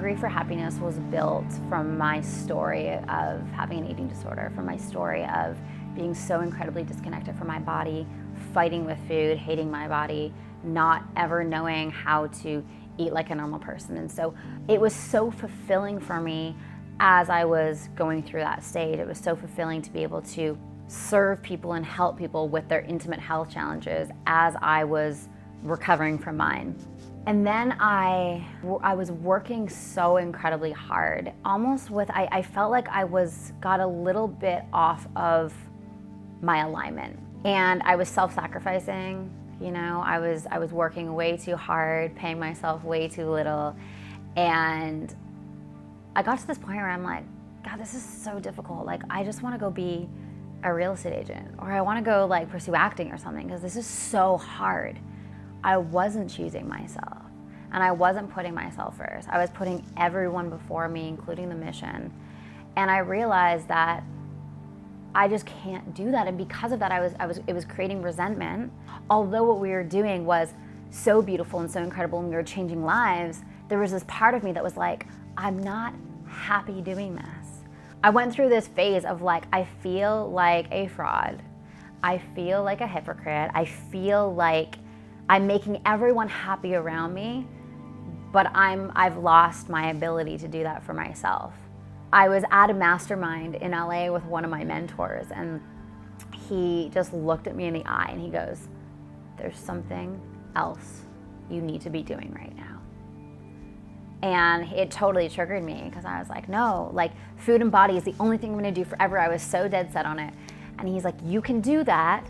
Hungry for Happiness was built from my story of having an eating disorder, from my story of being so incredibly disconnected from my body, fighting with food, hating my body, not ever knowing how to eat like a normal person. And so it was so fulfilling for me as I was going through that stage. It was so fulfilling to be able to serve people and help people with their intimate health challenges as I was recovering from mine. And then I was working so incredibly hard, almost with, I felt like I got a little bit off of my alignment. And I was self-sacrificing, you know, I was working way too hard, paying myself way too little. And I got to this point where I'm like, God, this is so difficult. Like, I just want to go be a real estate agent, or I want to go like pursue acting or something, because this is so hard. I wasn't choosing myself, and I wasn't putting myself first. I was putting everyone before me, including the mission. And I realized that I just can't do that. And because of that, it was creating resentment. Although what we were doing was so beautiful and so incredible, and we were changing lives, there was this part of me that was like, I'm not happy doing this. I went through this phase of like, I feel like a fraud. I feel like a hypocrite. I feel like I'm making everyone happy around me, but I've lost my ability to do that for myself. I was at a mastermind in LA with one of my mentors, and he just looked at me in the eye and he goes, there's something else you need to be doing right now. And it totally triggered me, because I was like, no, like food and body is the only thing I'm gonna do forever. I was so dead set on it. And he's like, you can do that,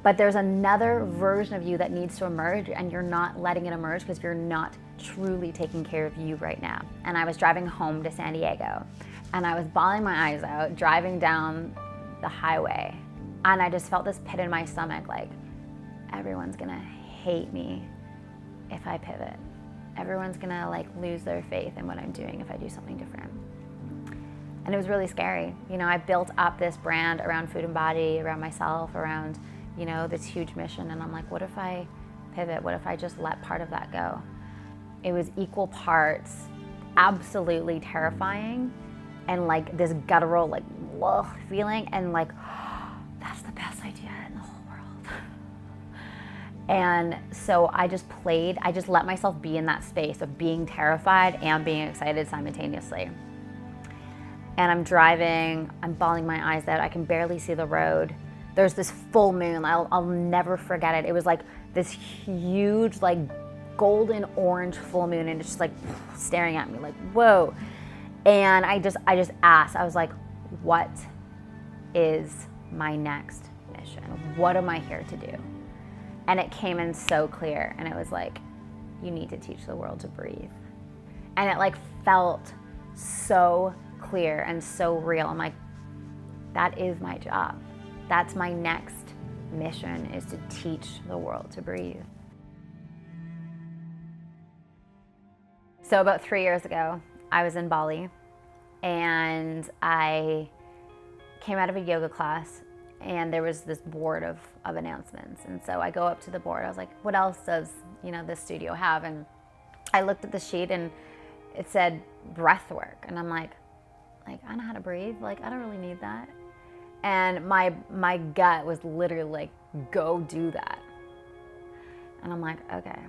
but there's another version of you that needs to emerge, and you're not letting it emerge because you're not truly taking care of you right now. And I was driving home to San Diego, and I was bawling my eyes out, driving down the highway. And I just felt this pit in my stomach, like, everyone's gonna hate me if I pivot. Everyone's gonna like lose their faith in what I'm doing if I do something different. And it was really scary. You know, I built up this brand around food and body, around myself, around, you know, this huge mission. And I'm like, what if I pivot? What if I just let part of that go? It was equal parts absolutely terrifying and like this guttural, like, whoa feeling, and like, oh, that's the best idea in the whole world. And so I just let myself be in that space of being terrified and being excited simultaneously. And I'm driving, I'm bawling my eyes out, I can barely see the road. There's this full moon, I'll never forget it. It was like this huge, like golden orange full moon, and it's just like staring at me like, whoa. And I just asked, I was like, what is my next mission? What am I here to do? And it came in so clear, and it was like, you need to teach the world to breathe. And it like felt so clear and so real. I'm like, that is my job. That's my next mission, is to teach the world to breathe. So about 3 years ago, I was in Bali, and I came out of a yoga class, and there was this board of announcements. And so I go up to the board. I was like, what else does, you know, this studio have? And I looked at the sheet, and it said breath work. And I'm like, I know how to breathe. Like, I don't really need that. And my gut was literally like, go do that. And I'm like, okay.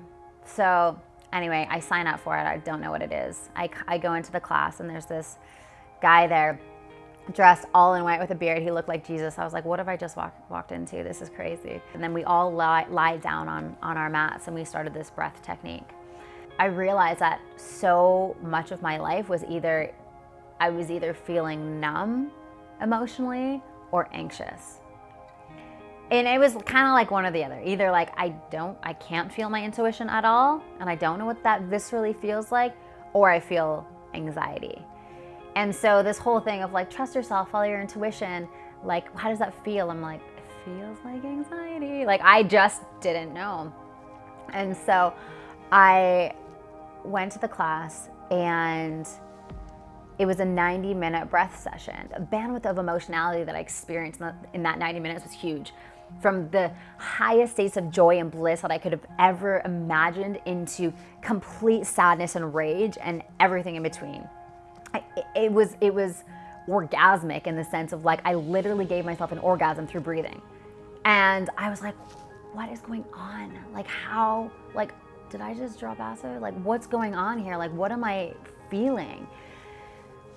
So anyway, I sign up for it. I don't know what it is. I go into the class, and there's this guy there dressed all in white with a beard. He looked like Jesus. I was like, what have I just walked into? This is crazy. And then we all lie down on our mats, and we started this breath technique. I realized that so much of my life was I was either feeling numb emotionally or anxious. And it was kind of like one or the other. Either like I can't feel my intuition at all, and I don't know what that viscerally feels like, or I feel anxiety. And so this whole thing of like, trust yourself, follow your intuition, like, how does that feel? I'm like, it feels like anxiety. Like, I just didn't know. And so I went to the class, and it was a 90-minute breath session. The bandwidth of emotionality that I experienced in that 90 minutes was huge. from the highest states of joy and bliss that I could have ever imagined into complete sadness and rage and everything in between. It was orgasmic in the sense of like, I literally gave myself an orgasm through breathing. And I was like, what is going on? Like how, like, did I just drop acid? Like what's going on here? Like what am I feeling?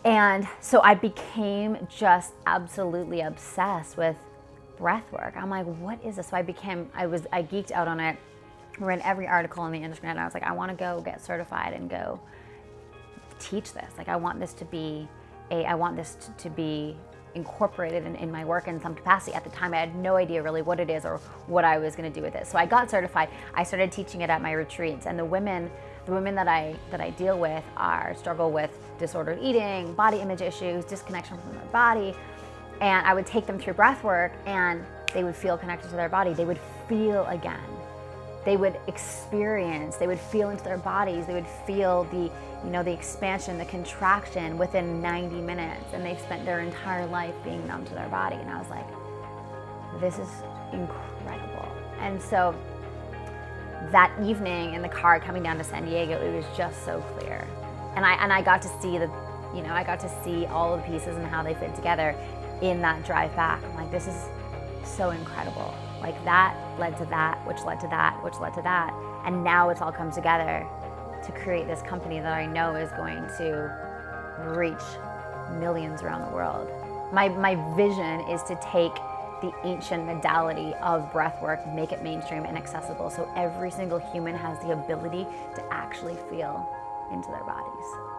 And so I became just absolutely obsessed with breath work. I'm like, what is this? So I geeked out on it, read every article on the internet, and I was like, I want to go get certified and go teach this. Like I want this to be incorporated in my work in some capacity. At the time, I had no idea really what it is or what I was going to do with it. So I got certified. I started teaching it at my retreats, and the women that I deal with struggle with disordered eating, body image issues, disconnection from their body. And I would take them through breath work and they would feel connected to their body. They would feel again. They would experience, they would feel into their bodies. They would feel the expansion, the contraction within 90 minutes. And they've spent their entire life being numb to their body. And I was like, this is incredible. And so that evening in the car coming down to San Diego, it was just so clear. And I got to see I got to see all the pieces and how they fit together in that drive back. I'm like, this is so incredible. Like that led to that, which led to that, which led to that. And now it's all come together to create this company that I know is going to reach millions around the world. My vision is to take the ancient modality of breath work, make it mainstream and accessible so every single human has the ability to actually feel into their bodies.